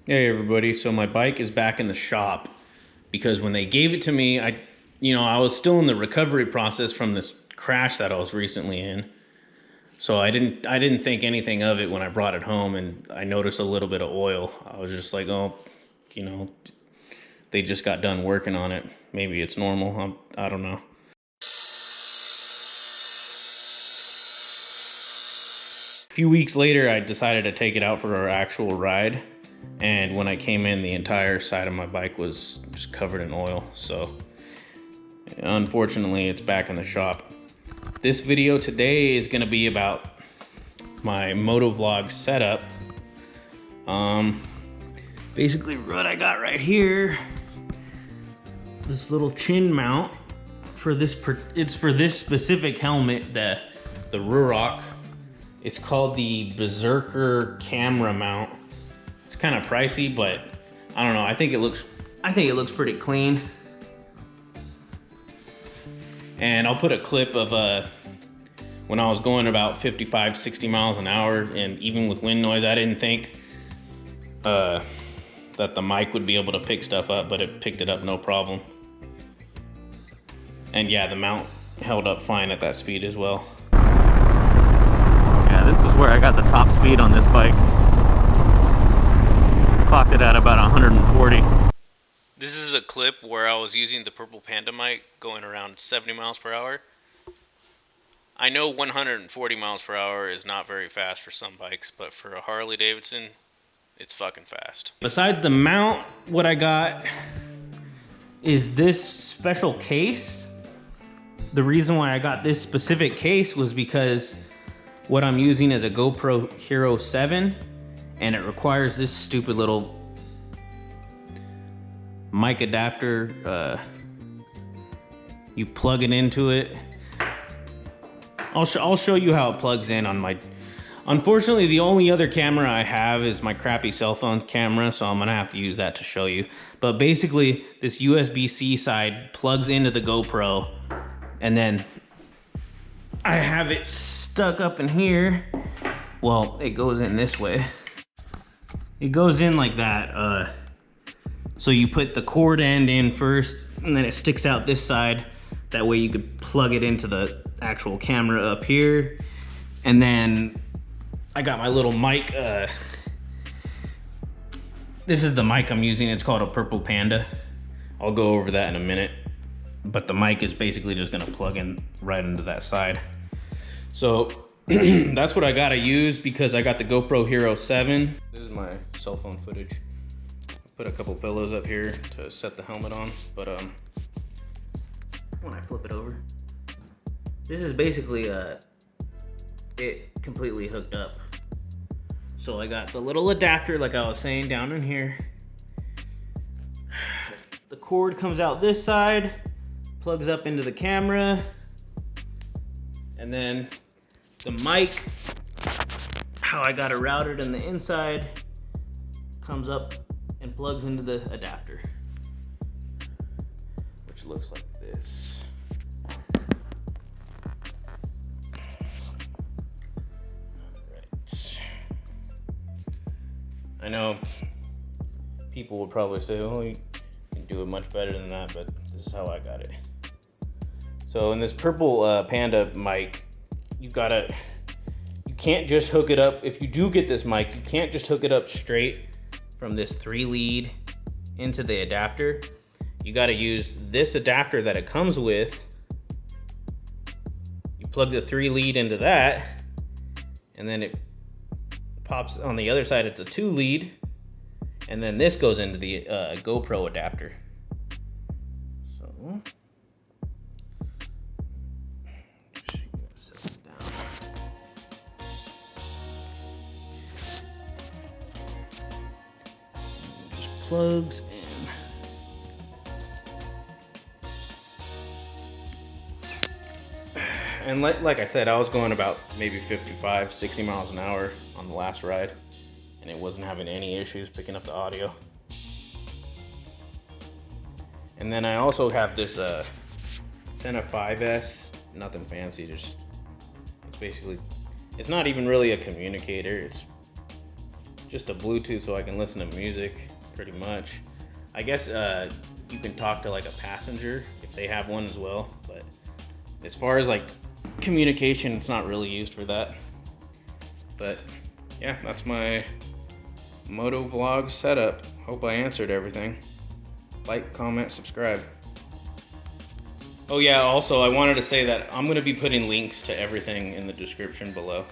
Hey everybody, so my bike is back in the shop because when they gave it to me, I was still in the recovery process from this crash that I was recently in. So I didn't think anything of it when I brought it home, and I noticed a little bit of oil. I was just like, oh, you know, they just got done working on it. Maybe it's normal. I don't know. A few weeks later, I decided to take it out for our actual ride. And when I came in, the entire side of my bike was just covered in oil. So unfortunately, it's back in the shop. This video today is gonna be about my Motovlog setup. Basically what I got right here, this little chin mount for this, it's for this specific helmet, the Ruroc. It's called the Berserker camera mount. It's kind of pricey, but I don't know. I think it looks pretty clean. And I'll put a clip of when I was going about 55, 60 miles an hour, and even with wind noise, I didn't think that the mic would be able to pick stuff up, but it picked it up no problem. And yeah, the mount held up fine at that speed as well. Yeah, this is where I got the top speed on this bike. Clocked it at about 140. This is a clip where I was using the Purple Panda mic going around 70 miles per hour. I know 140 miles per hour is not very fast for some bikes, but for a Harley-Davidson, it's fucking fast. Besides the mount, what I got is this special case. The reason why I got this specific case was because what I'm using is a GoPro Hero 7, and it requires this stupid little mic adapter. You plug it into it. I'll show you how it plugs in on my... Unfortunately, the only other camera I have is my crappy cell phone camera, so I'm gonna have to use that to show you. But basically, this USB-C side plugs into the GoPro, and then I have it stuck up in here. Well, it goes in this way. It goes in like that. So you put the cord end in first, and then it sticks out this side. That way you could plug it into the actual camera up here. And then I got my little mic. This is the mic I'm using. It's called a Purple Panda. I'll go over that in a minute. But the mic is basically just gonna plug in right into that side. So that's what I gotta use because I got the GoPro Hero 7. This is my cell phone footage. Put a couple pillows up here to set the helmet on, but when I flip it over, this is basically it completely hooked up. So I got the little adapter, like I was saying, down in here. The cord comes out this side, plugs up into the camera, and then the mic, how I got it routed in the inside, comes up and plugs into the adapter, which looks like this. Alright. I know people would probably say, oh, you can do it much better than that, but this is how I got it. So in this Purple Panda mic, you can't just hook it up. If you do get this mic, you can't just hook it up straight from this 3-lead into the adapter. You gotta use this adapter that it comes with. You plug the 3-lead into that, and then it pops on the other side. It's a 2-lead, and then this goes into the GoPro adapter. So plugs in. And like I said, I was going about maybe 55, 60 miles an hour on the last ride, and it wasn't having any issues picking up the audio. And then I also have this Sena 5S, nothing fancy, just, it's basically, it's not even really a communicator, it's just a Bluetooth so I can listen to music, pretty much. I guess you can talk to like a passenger if they have one as well, but as far as like communication, it's not really used for that. But yeah, that's my Motovlog setup. Hope I answered everything. Like, comment, subscribe. Oh yeah, also I wanted to say that I'm going to be putting links to everything in the description below.